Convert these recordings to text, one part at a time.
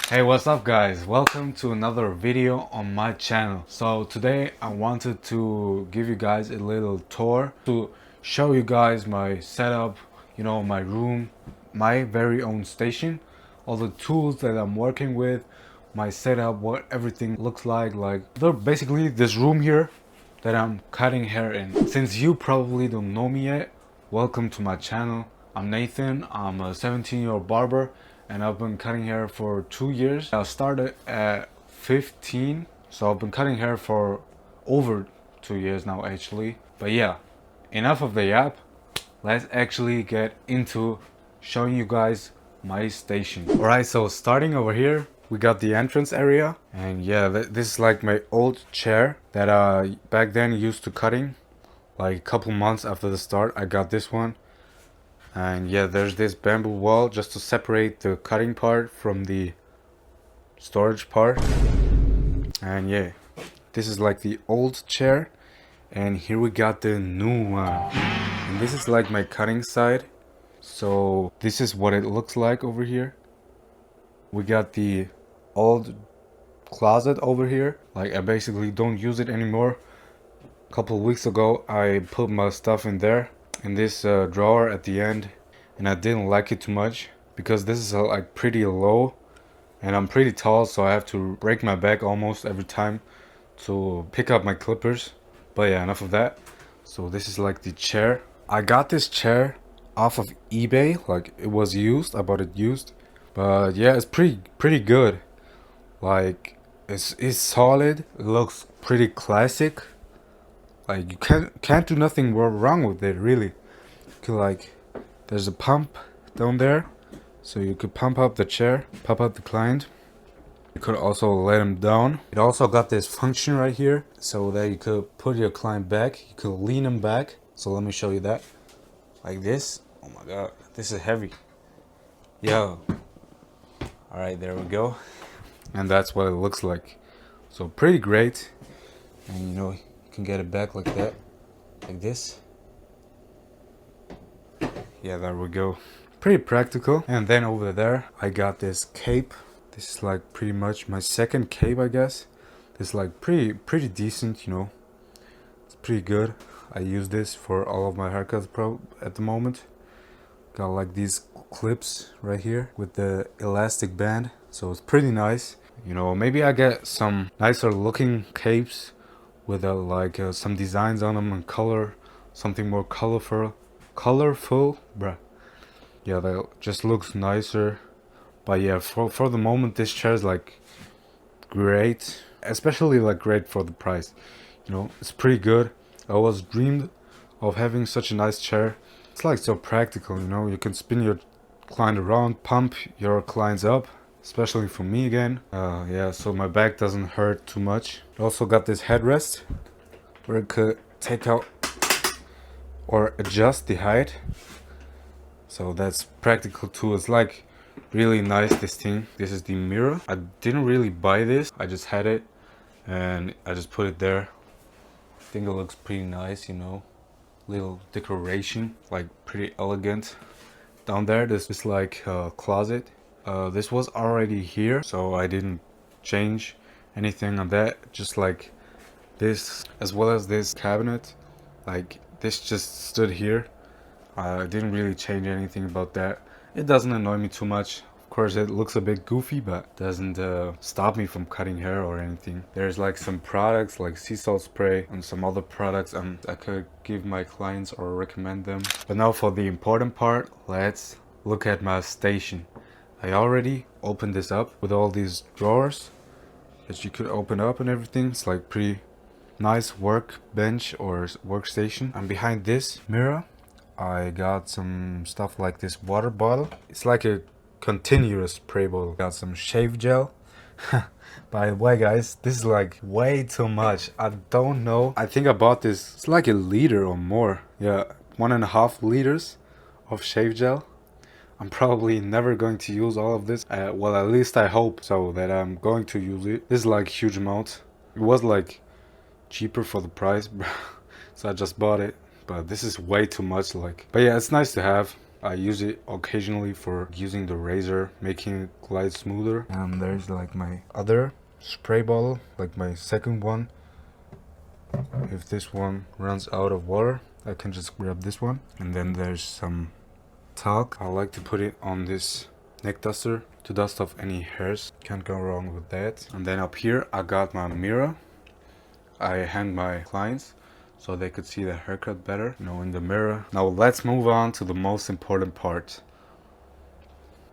Hey, what's up guys? Welcome to another video on my channel. So today I wanted to give you guys a little tour to show you guys my setup, my room, my very own station, all the tools that I'm working with, my setup, what everything looks like. They're basically this room here that I'm cutting hair in. Since you probably don't know me yet, welcome to my channel. I'm Nathan. I'm a 17-year-old barber and I've been cutting hair for 2 years. I started at 15, so I've been cutting hair for over 2 years now actually. But yeah, enough of the yap. Let's actually get into showing you guys my station. Alright, so starting over here, we got the entrance area. And yeah, this is like my old chair that back then used to cutting. Like a couple months after the start, I got this one. And yeah, there's this bamboo wall just to separate the cutting part from the storage part. And yeah, this is like the old chair. And here we got the new one. And this is like my cutting side. So this is what it looks like over here. We got the old closet over here. Like I basically don't use it anymore. A couple of weeks ago I put my stuff in there, in this drawer at the end, and I didn't like it too much because this is like pretty low and I'm pretty tall, so I have to break my back almost every time to pick up my clippers. But yeah, enough of that. So this is like the chair. I got this chair off of eBay. Like it was used, I bought it used, but yeah, it's pretty good. Like it's solid, it looks pretty classic. Like you can't do nothing wrong with it really. You could, like, there's a pump down there, so you could pump up the chair, pump up the client. You could also let him down. It also got this function right here so that you could put your client back. You could lean him back. So let me show you that. Like this. Oh my god, this is heavy. Yo. Alright, there we go. And that's what it looks like. So pretty great. And you can get it back like that. Like this. Yeah, there we go. Pretty practical. And then over there I got this cape. This is like pretty much my second cape, I guess. This is like pretty decent, It's pretty good. I use this for all of my haircuts at the moment. Got like these clips right here with the elastic band, so it's pretty nice. Maybe I get some nicer looking capes with some designs on them and color, something more colorful, bruh. Yeah, that just looks nicer. But yeah, for the moment, this chair is like great, especially like great for the price. It's pretty good. I always dreamed of having such a nice chair. It's like so practical, you can spin your client around, pump your clients up, especially for me again. Yeah, so my back doesn't hurt too much. It also got this headrest where it could take out or adjust the height. So that's practical too. It's like really nice, this thing. This is the mirror. I didn't really buy this, I just had it and I just put it there. I think it looks pretty nice, little decoration, like pretty elegant. Down there, this is like a closet. This was already here, so I didn't change anything on that. Just like this, as well as this cabinet, like this just stood here. I didn't really change anything about that. It doesn't annoy me too much. Of course, it looks a bit goofy, but doesn't stop me from cutting hair or anything. There's like some products like sea salt spray and some other products I could give my clients or recommend them. But now for the important part, let's look at my station. I already opened this up with all these drawers that you could open up and everything. It's like pretty nice workbench or workstation. And behind this mirror, I got some stuff like this water bottle. It's like a continuous spray bottle. Got some shave gel. By the way, guys, this is like way too much. I don't know. I think I bought this. It's like a liter or more. Yeah, 1.5 liters of shave gel. I'm probably never going to use all of this. Well, at least I hope so that I'm going to use it. This is like huge amount. It was like cheaper for the price, so I just bought it. But this is way too much, but yeah, it's nice to have. I use it occasionally for using the razor, making it glide smoother. And there's like my other spray bottle, like my second one. If this one runs out of water, I can just grab this one. And then there's some talc. I like to put it on this neck duster to dust off any hairs. Can't go wrong with that. And then up here I got my mirror. I hang my clients so they could see the haircut better, you know, in the mirror. Now let's move on to the most important part.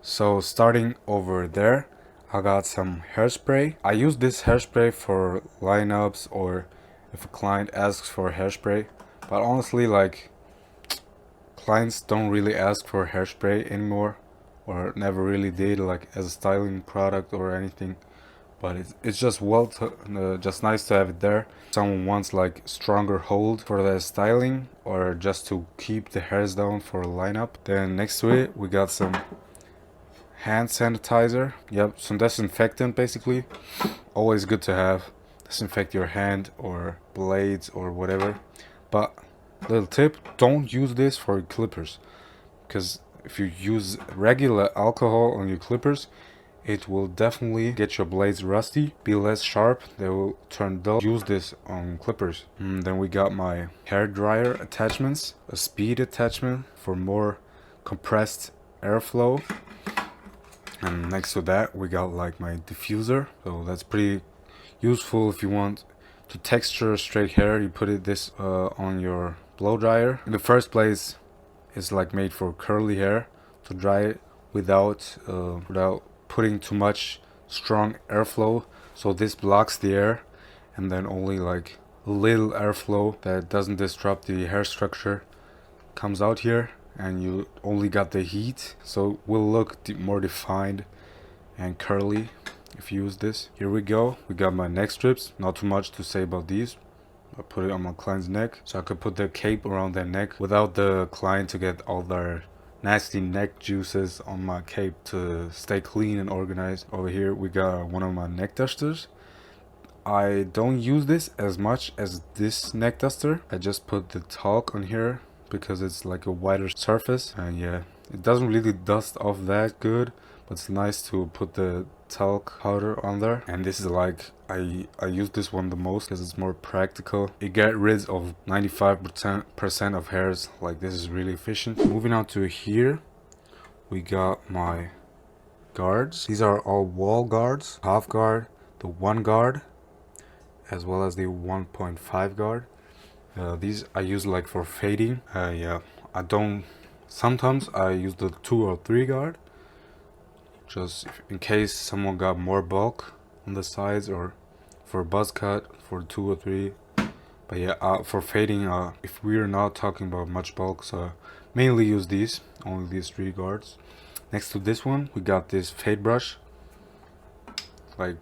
So starting over there, I got some hairspray. I use this hairspray for lineups or if a client asks for hairspray. But honestly, like, clients don't really ask for hairspray anymore, or never really did, like as a styling product or anything. But it's just just nice to have it there. Someone wants like stronger hold for the styling or just to keep the hairs down for a lineup. Then next to it we got some hand sanitizer. Yep, some disinfectant basically. Always good to have. Disinfect your hand or blades or whatever. But little tip, don't use this for clippers, because if you use regular alcohol on your clippers, it will definitely get your blades rusty, be less sharp, they will turn dull. Use this on clippers. Then we got my hair dryer attachments, a speed attachment for more compressed airflow. And next to that we got like my diffuser, so that's pretty useful if you want to texture straight hair. You put this on your blow dryer. In the first place, it's like made for curly hair, to dry it without putting too much strong airflow, so this blocks the air, and then only like a little airflow that doesn't disrupt the hair structure comes out here, and you only got the heat, so it will look more defined and curly if you use this. Here we go, we got my neck strips. Not too much to say about these. I put it on my client's neck so I could put the cape around their neck without the client to get all their nasty neck juices on my cape, to stay clean and organized. Over here we got one of my neck dusters. I don't use this as much as this neck duster. I just put the talc on here because it's like a wider surface, and yeah, it doesn't really dust off that good, but it's nice to put the talc powder on there. And this is like, I use this one the most because it's more practical. It gets rid of 95% of hairs. Like, this is really efficient. Moving on to here, we got my guards. These are all wall guards, half guard, the 1 guard, as well as the 1.5 guard. These I use like for fading. Yeah, I don't, sometimes I use the 2 or 3 guard, just in case someone got more bulk on the sides, or for a buzz cut for 2 or 3. But yeah, for fading, if we're not talking about much bulk, so mainly use these, only these 3 guards. Next to this one we got this fade brush, like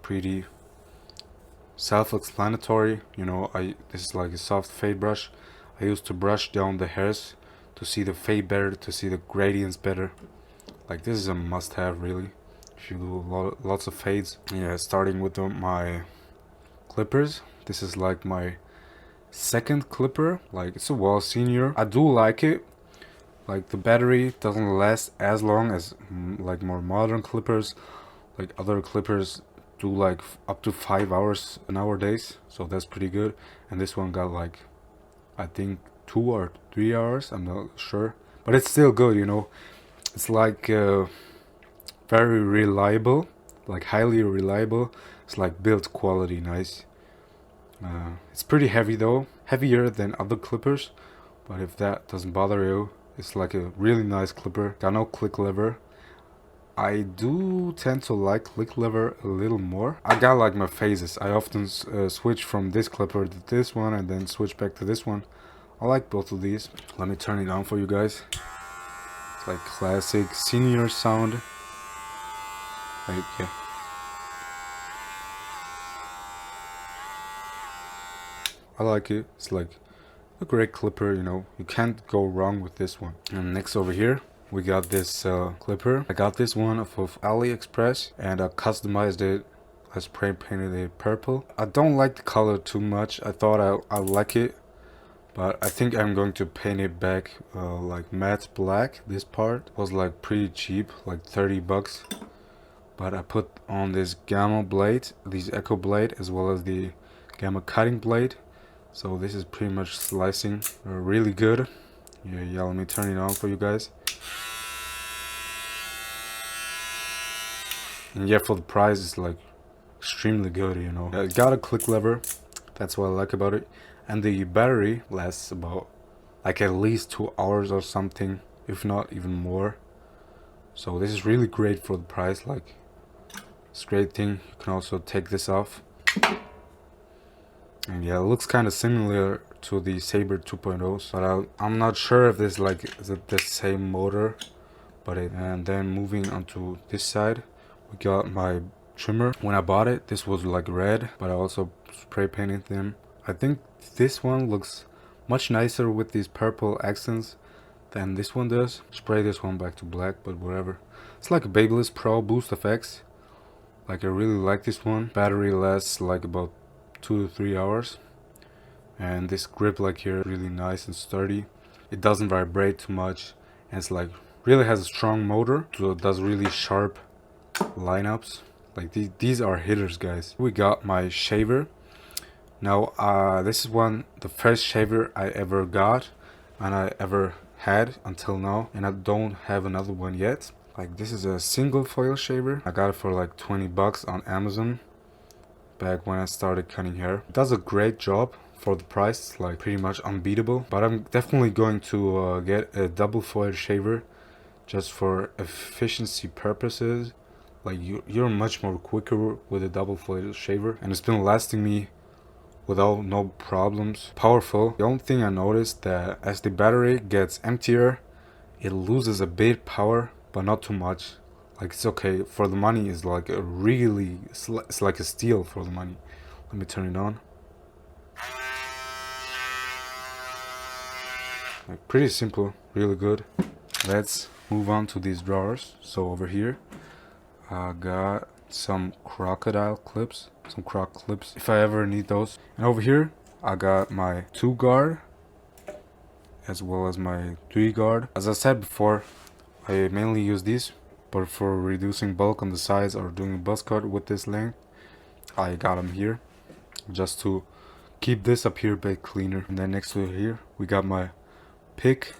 pretty self-explanatory, you know. This is like a soft fade brush. I used to brush down the hairs to see the fade better, to see the gradients better. Like, this is a must-have really if you do lots of fades. Yeah, starting with my clippers. This is like my second clipper. Like, it's a Wall Senior. I do like it. Like, the battery doesn't last as long as like more modern clippers. Like, other clippers do like up to 5 hours nowadays, so that's pretty good. And this one got like, I think 2 or 3 hours, I'm not sure, but it's still good, you know. It's like very reliable, like highly reliable. It's like build quality nice. It's pretty heavy though, heavier than other clippers, but if that doesn't bother you, it's like a really nice clipper. Got no click lever. I do tend to like click lever a little more. I got like my phases. I often switch from this clipper to this one and then switch back to this one. I like both of these. Let me turn it on for you guys. It's like classic senior sound. Like, yeah. I like it. It's like a great clipper, you know. You can't go wrong with this one. And next over here, we got this clipper. I got this one off of AliExpress and I customized it. I spray painted it purple. I don't like the color too much. I thought I like it, But I think I'm going to paint it back like matte black. This part was like pretty cheap, like 30 bucks. But I put on this gamma blade, these echo blade, as well as the gamma cutting blade. So this is pretty much slicing really good. Yeah, let me turn it on for you guys. And yeah, for the price, it's like extremely good, you know. It got a click lever, that's what I like about it. And the battery lasts about like at least 2 hours or something, if not even more. So this is really great for the price. Like, it's a great thing. You can also take this off. And yeah, it looks kind of similar to the Saber 2.0, but I'm not sure if this like is the same motor. But and then moving onto this side, we got my trimmer. When I bought it, this was like red, but I also spray painted them. I think this one looks much nicer with these purple accents than this one does. Spray this one back to black, but whatever. It's like a Babyliss Pro Boost FX. Like, I really like this one. Battery lasts like about 2 to 3 hours. And this grip like here, really nice and sturdy. It doesn't vibrate too much, and it's like really has a strong motor, so it does really sharp lineups. Like these are hitters, guys. We got my shaver. Now this is the first shaver I ever got and I ever had until now, and I don't have another one yet. Like, this is a single foil shaver. I got it for like 20 bucks on Amazon back when I started cutting hair. It does a great job for the price. It's like pretty much unbeatable. But I'm definitely going to get a double foil shaver just for efficiency purposes. Like, you're much more quicker with a double foil shaver, and it's been lasting me without no problems. Powerful. The only thing I noticed that as the battery gets emptier, it loses a bit power, but not too much. Like, it's okay for the money. Is like a really, it's like a steal for the money. Let me turn it on. Like, pretty simple, really good. Let's move on to these drawers. So over here I got some crocodile clips, some croc clips if I ever need those. And over here I got my 2 guard as well as my 3 guard. As I said before, I mainly use these, but for reducing bulk on the sides or doing a buzz cut with this length, I got them here just to keep this up here a bit cleaner. And then next to it here we got my pick.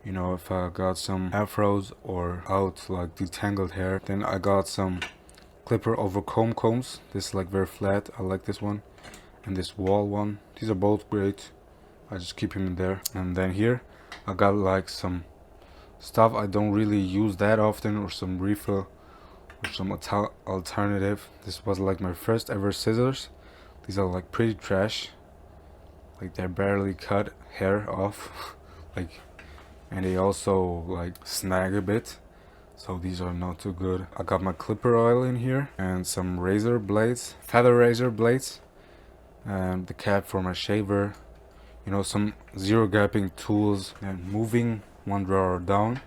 You know, if I got some afros or out like detangled hair. Then I got some clipper over comb combs. This is like very flat. I like this one. And this wall one. These are both great. I just keep them in there. And then here I got like some stuff I don't really use that often, or some refill or some alternative. This was like my first ever scissors. These are like pretty trash. Like, they're barely cut hair off. Like, and they also like snag a bit, so these are not too good. I got my clipper oil in here and some razor blades, feather razor blades, and the cap for my shaver. You know, some zero gapping tools. And moving one drawer down,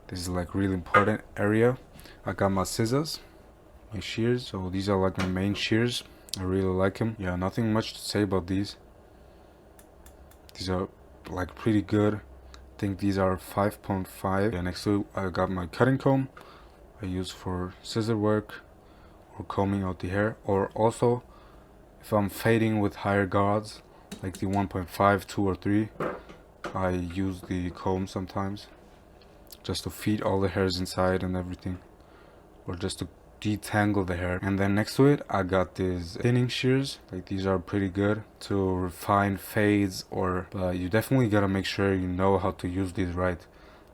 this is like really important area. I got my scissors, my shears. So these are like my main shears. I really like them. Yeah, nothing much to say about these. These are like pretty good. I think these are 5.5. And next to it, I got my cutting comb I use for scissor work or combing out the hair, or also if I'm fading with higher guards like the 1.5, 2 or 3, I use the comb sometimes just to feed all the hairs inside and everything, or just to detangle the hair. And then next to it I got these thinning shears. Like, these are pretty good to refine fades, but you definitely gotta make sure you know how to use these right,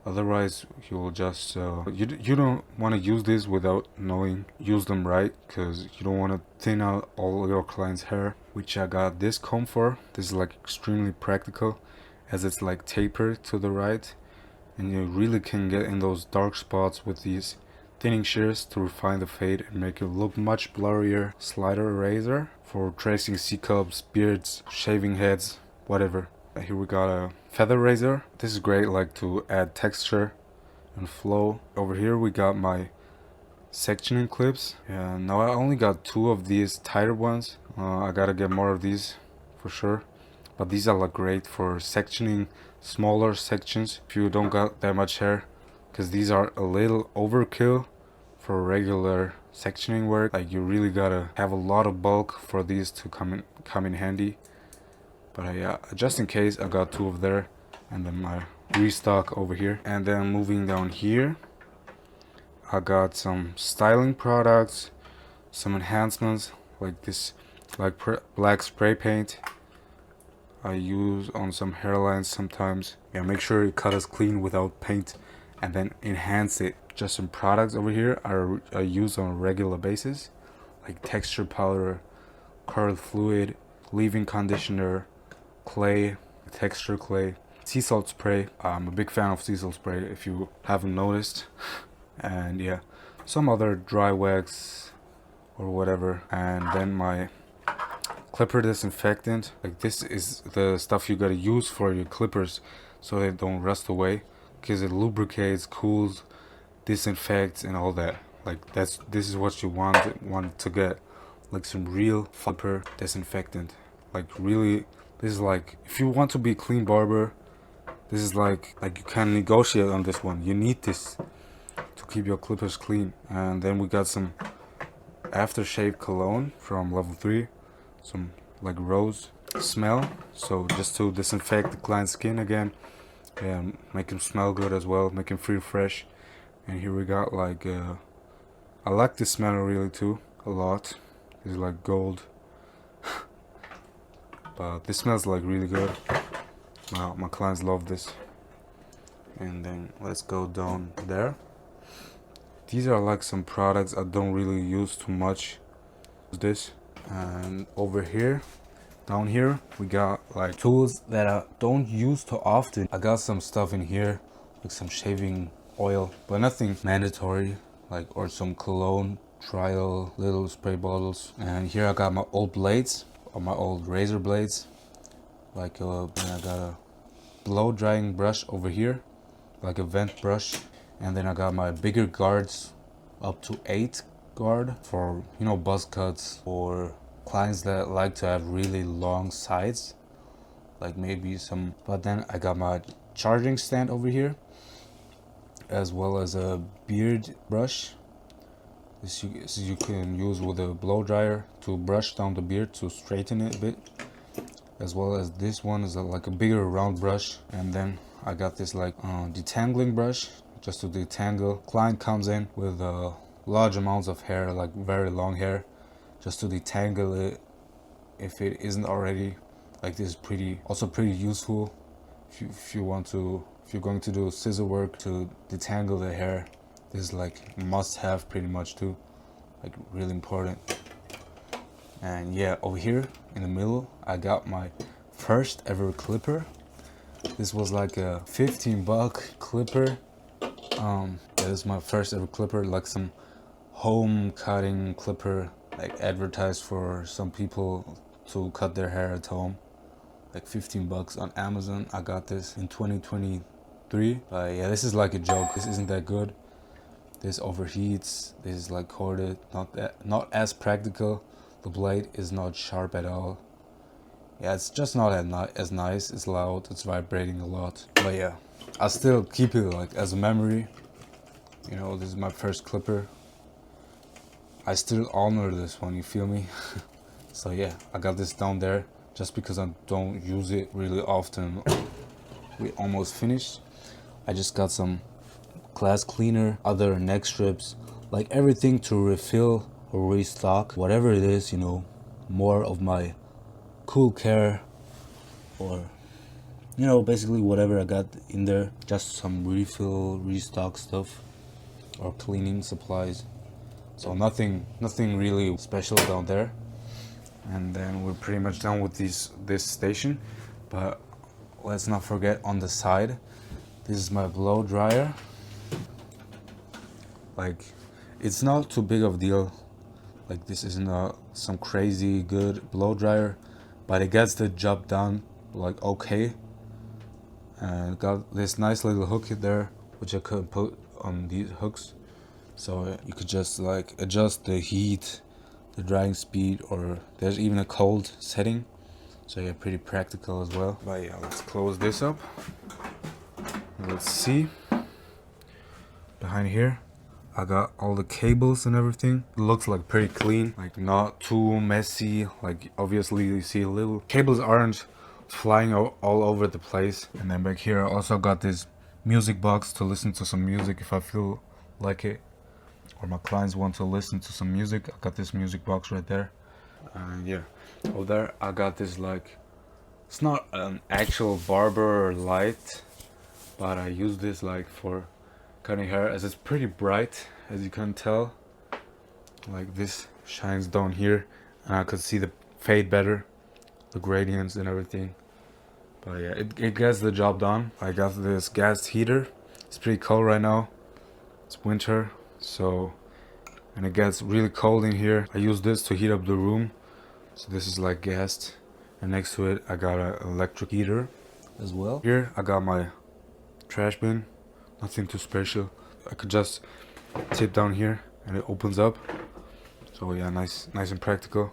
otherwise you'll just you don't want to use these without knowing use them right, because you don't want to thin out all your client's hair, which I got this comb for. This is like extremely practical as it's like tapered to the right, and you really can get in those dark spots with these thinning shears to refine the fade and make it look much blurrier. Slider razor for tracing C-cups, beards, shaving heads, whatever. Here we got a feather razor. This is great like to add texture and flow. Over here we got my sectioning clips, and now I only got 2 of these tighter ones. I gotta get more of these for sure. but these are like great for sectioning smaller sections if you don't got that much hair, because these are a little overkill for regular sectioning work. Like you really gotta have a lot of bulk for these to come in handy. But yeah, just in case, I got 2 of there, and then my restock over here. And then moving down here, I got some styling products, some enhancements like this, like black spray paint I use on some hairlines sometimes. Yeah, make sure you cut as clean without paint, and then enhance it. Just some products over here I use on a regular basis, like texture powder, curl fluid, leave-in conditioner, clay, texture clay, sea salt spray. I'm a big fan of sea salt spray if you haven't noticed. And yeah, some other dry wax or whatever. And then my clipper disinfectant. Like this is the stuff you gotta use for your clippers so they don't rust away, because it lubricates, cools, disinfects, and all that. Like this is what you want to get, like some real clipper disinfectant. Like really, this is like, if you want to be a clean barber, this is like you can negotiate on this one. You need this to keep your clippers clean. And then we got some aftershave cologne from level 3, some like rose smell, so just to disinfect the client's skin again and make him smell good as well, make him feel fresh. And here we got like I like this smell really too a lot. It's like gold. But this smells like really good. My clients love this. And then let's go down there. These are like some products I don't really use too much. This. And over here, down here, we got like tools that I don't use too often. I got some stuff in here, like some shaving oil, but nothing mandatory, like, or some cologne, trial little spray bottles. And here I got my old blades, or my old razor blades. Like I got a blow drying brush over here, like a vent brush. And then I got my bigger guards, up to 8 guard for, you know, buzz cuts or clients that like to have really long sides, like maybe some. But then I got my charging stand over here, as well as a beard brush. This you can use with a blow dryer to brush down the beard to straighten it a bit, as well as this one is like a bigger round brush. And then I got this like detangling brush, just to detangle. Client comes in with large amounts of hair, like very long hair, just to detangle it if it isn't already. Like this is pretty useful if you're going to do scissor work to detangle the hair. This is like must have pretty much too, like really important. And yeah, over here in the middle I got my first ever clipper. This was like a $15 clipper. That is my first ever clipper, like some home cutting clipper, like advertised for some people to cut their hair at home. Like $15 on Amazon. I got this in 2023. But yeah, this is like a joke. This isn't that good. This overheats. This is like corded. Not as practical. The blade is not sharp at all. Yeah, it's just not as nice. It's loud. It's vibrating a lot. But yeah, I still keep it like as a memory. You know, this is my first clipper. I still honor this one, you feel me? So yeah, I got this down there just because I don't use it really often. We almost finished. I just got some glass cleaner, other neck strips, like everything to refill or restock, whatever it is, you know, more of my cool care, or, you know, basically whatever I got in there, just some restock stuff or cleaning supplies. So nothing really special down there. And then we're pretty much done with this station. But let's not forget on the side, this is my blow dryer. Like, it's not too big of a deal. Like, this isn't some crazy good blow dryer, but it gets the job done like okay. And got this nice little hook there, which I could put on these hooks. So you could just like adjust the heat, the drying speed, or there's even a cold setting. So yeah, pretty practical as well. But yeah, let's close this up. Let's see. Behind here, I got all the cables and everything. It looks like pretty clean, like not too messy. Like obviously you see little cables aren't flying all over the place. And then back here I also got this music box to listen to some music if I feel like it, or my clients want to listen to some music. I got this music box right there. And yeah, over there I got this, like, it's not an actual barber light, but I use this like for cutting hair, as it's pretty bright, as you can tell. Like this shines down here and I could see the fade better, the gradients and everything. But yeah, it gets the job done. I got this gas heater. It's pretty cold right now. It's winter, so, and it gets really cold in here. I use this to heat up the room. So this is like gassed. And next to it I got an electric heater as well. Here I got my trash bin. Nothing too special. I could just tip down here and it opens up. So yeah, nice and practical.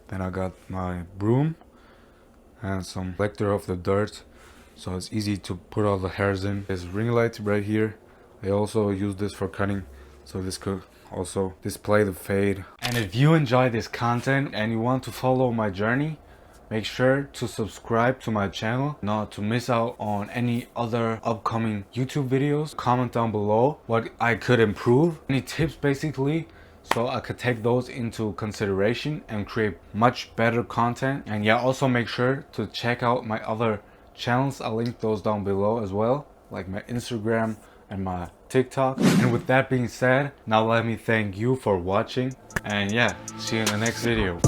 Then I got my broom and some collector of the dirt, so it's easy to put all the hairs in. This ring light right here, I also use this for cutting, so this could also display the fade. And if you enjoy this content and you want to follow my journey, make sure to subscribe to my channel not to miss out on any other upcoming YouTube videos. Comment down below what I could improve, any tips basically, so I could take those into consideration and create much better content. And yeah, also make sure to check out my other channels. I'll link those down below as well, like my Instagram and my TikTok. And with that being said, now let me thank you for watching, and yeah, see you in the next video.